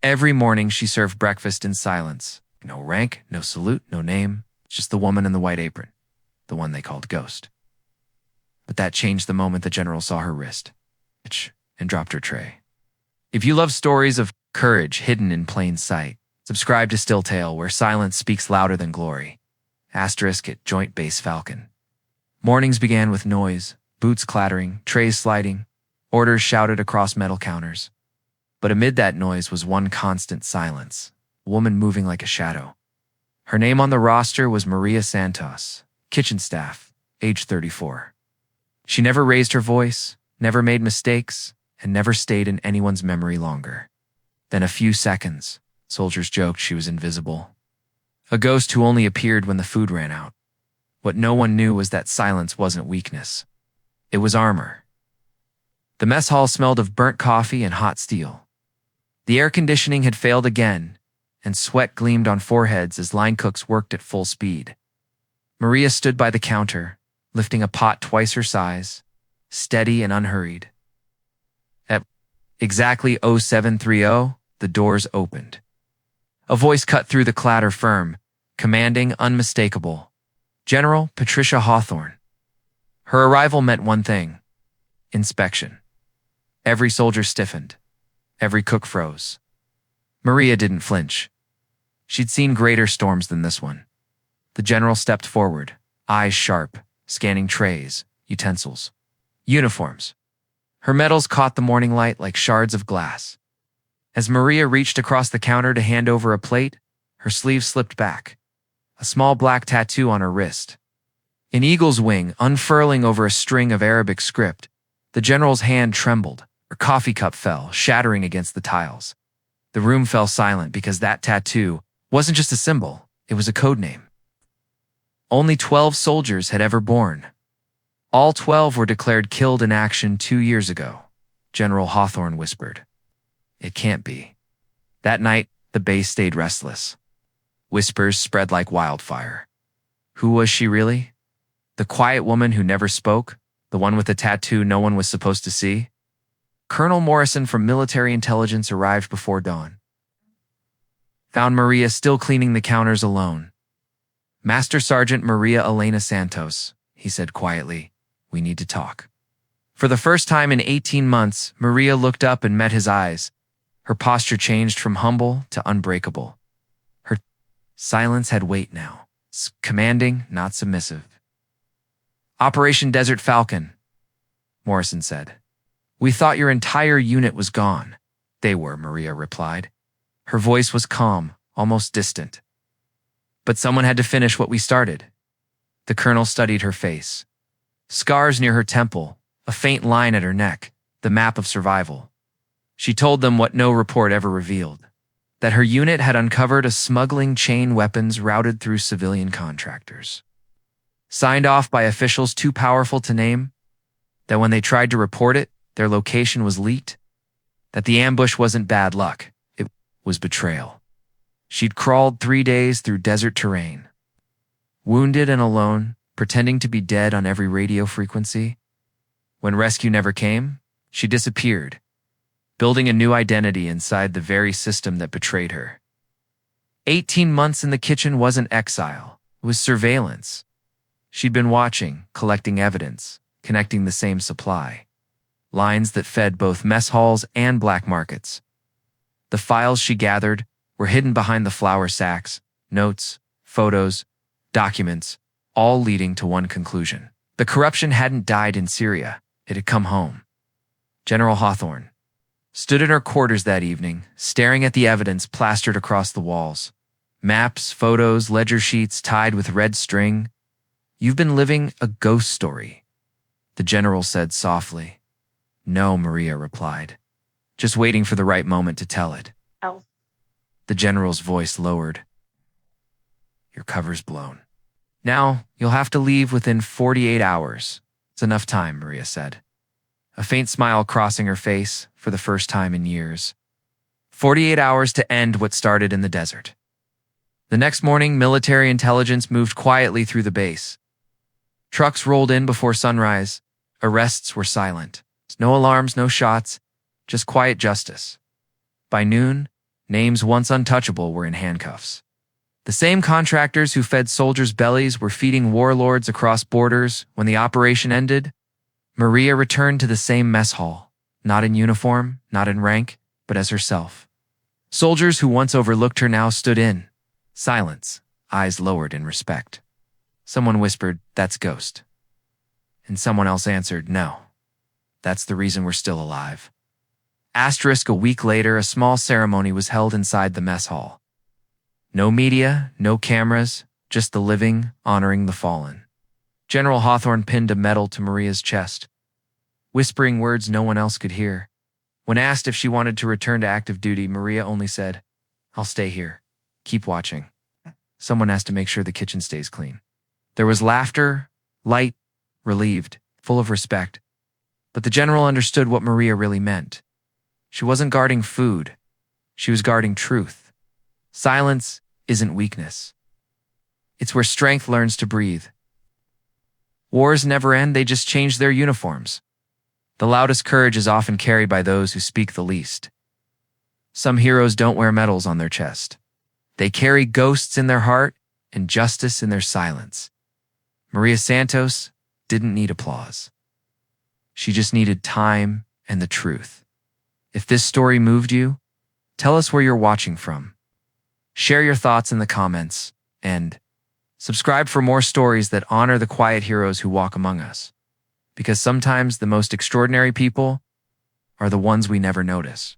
Every morning she served breakfast in silence. No rank, no salute, no name, just the woman in the white apron, the one they called Ghost. But that changed the moment the general saw her wrist and dropped her tray. If you love stories of courage hidden in plain sight, subscribe to Still Tale, where silence speaks louder than glory. Asterisk at Joint Base Falcon. Mornings began with noise, boots clattering, trays sliding, orders shouted across metal counters. But amid that noise was one constant silence, a woman moving like a shadow. Her name on the roster was Maria Santos, kitchen staff, age 34. She never raised her voice, never made mistakes, and never stayed in anyone's memory longer than a few seconds. Soldiers joked she was invisible. A ghost who only appeared when the food ran out. What no one knew was that silence wasn't weakness. It was armor. The mess hall smelled of burnt coffee and hot steel. The air conditioning had failed again, and sweat gleamed on foreheads as line cooks worked at full speed. Maria stood by the counter, lifting a pot twice her size, steady and unhurried. At exactly 0730, the doors opened. A voice cut through the clatter, firm, commanding, unmistakable. General Patricia Hawthorne. Her arrival meant one thing: inspection. Every soldier stiffened. Every cook froze. Maria didn't flinch. She'd seen greater storms than this one. The general stepped forward, eyes sharp, scanning trays, utensils, uniforms. Her metals caught the morning light like shards of glass. As Maria reached across the counter to hand over a plate, her sleeve slipped back, a small black tattoo on her wrist. An eagle's wing unfurling over a string of Arabic script. The general's hand trembled. Her coffee cup fell, shattering against the tiles. The room fell silent because that tattoo wasn't just a symbol, it was a code name. Only 12 soldiers had ever born. All 12 were declared killed in action 2 years ago, General Hawthorne whispered. It can't be. That night, the base stayed restless. Whispers spread like wildfire. Who was she really? The quiet woman who never spoke? The one with the tattoo no one was supposed to see? Colonel Morrison from military intelligence arrived before dawn. Found Maria still cleaning the counters alone. Master Sergeant Maria Santos, he said quietly. We need to talk. For the first time in 18 months, Maria looked up and met his eyes. Her posture changed from humble to unbreakable. Her silence had weight now, commanding, not submissive. Operation Desert Falcon, Morrison said. We thought your entire unit was gone. They were, Maria replied. Her voice was calm, almost distant. But someone had to finish what we started. The colonel studied her face. Scars near her temple, a faint line at her neck, the map of survival. She told them what no report ever revealed, that her unit had uncovered a smuggling chain weapons routed through civilian contractors. Signed off by officials too powerful to name, that when they tried to report it, their location was leaked, that the ambush wasn't bad luck, it was betrayal. She'd crawled 3 days through desert terrain, wounded and alone, pretending to be dead on every radio frequency. When rescue never came, she disappeared, building a new identity inside the very system that betrayed her. 18 months in the kitchen wasn't exile, it was surveillance. She'd been watching, collecting evidence, connecting the same supply. Lines that fed both mess halls and black markets. The files she gathered were hidden behind the flour sacks, notes, photos, documents, all leading to one conclusion. The corruption hadn't died in Syria, it had come home. General Hawthorne stood in her quarters that evening, staring at the evidence plastered across the walls. Maps, photos, ledger sheets tied with red string. You've been living a ghost story, the general said softly. No, Maria replied, just waiting for the right moment to tell it. Oh. The general's voice lowered. Your cover's blown. Now, you'll have to leave within 48 hours. It's enough time, Maria said. A faint smile crossing her face for the first time in years. 48 hours to end what started in the desert. The next morning, military intelligence moved quietly through the base. Trucks rolled in before sunrise. Arrests were silent. No alarms, no shots, just quiet justice. By noon, Names once untouchable were in handcuffs. The same contractors who fed soldiers' bellies were feeding warlords across borders when the operation ended. Maria returned to the same mess hall, not in uniform, not in rank, but as herself. Soldiers who once overlooked her now stood in silence, eyes lowered in respect. Someone whispered, "That's Ghost." And someone else answered, "No, that's the reason we're still alive." Asterisk, a week later, a small ceremony was held inside the mess hall. No media, no cameras, just the living, honoring the fallen. General Hawthorne pinned a medal to Maria's chest, whispering words no one else could hear. When asked if she wanted to return to active duty, Maria only said, "I'll stay here. Keep watching." Someone has to make sure the kitchen stays clean. There was laughter, light, relieved, full of respect. But the general understood what Maria really meant. She wasn't guarding food. She was guarding truth. Silence isn't weakness. It's where strength learns to breathe. Wars never end, they just change their uniforms. The loudest courage is often carried by those who speak the least. Some heroes don't wear medals on their chest. They carry ghosts in their heart and justice in their silence. Maria Santos didn't need applause. She just needed time and the truth. If this story moved you, tell us where you're watching from. Share your thoughts in the comments, and subscribe for more stories that honor the quiet heroes who walk among us. Because sometimes the most extraordinary people are the ones we never notice.